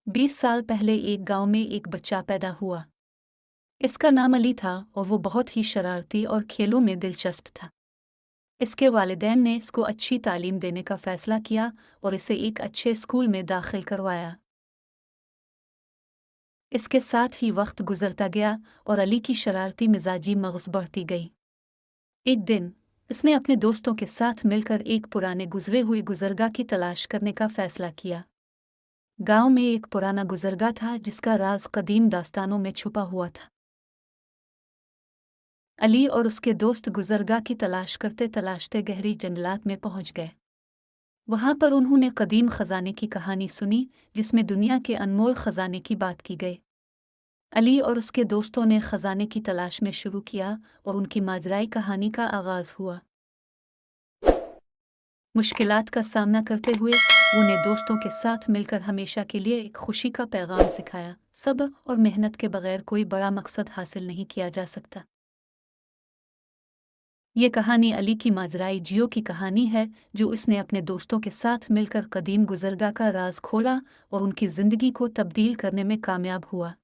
20 साल पहले एक गांव में एक बच्चा पैदा हुआ। इसका नाम अली था और वो बहुत ही शरारती और खेलों में दिलचस्प था। इसके वालिदैन ने इसको अच्छी तालीम देने का फैसला किया और इसे एक अच्छे स्कूल में दाखिल करवाया। इसके साथ ही वक्त गुजरता गया और अली की शरारती मिजाजी मगज बढ़ती गई। एक दिन इसने अपने दोस्तों के साथ मिलकर एक पुराने गुजरे हुए गुजरगाह की तलाश करने का फैसला किया। गांव में एक पुराना गुजरगाह था जिसका राज कदीम दास्तानों में छुपा हुआ था। अली और उसके दोस्त गुजरगाह की तलाश करते तलाशते गहरी जंगलात में पहुंच गए। वहां पर उन्होंने कदीम खजाने की कहानी सुनी जिसमें दुनिया के अनमोल खजाने की बात की गई। अली और उसके दोस्तों ने खजाने की तलाश में शुरू किया और उनकी माजराई कहानी का आगाज हुआ। मुश्किलात का सामना करते हुए उन्हें दोस्तों के साथ मिलकर हमेशा के लिए एक खुशी का पैगाम सिखाया। सब्र और मेहनत के बगैर कोई बड़ा मकसद हासिल नहीं किया जा सकता। ये कहानी अली की माजराई जियो की कहानी है, जो उसने अपने दोस्तों के साथ मिलकर कदीम गुजरगाह का राज खोला और उनकी जिंदगी को तब्दील करने में कामयाब हुआ।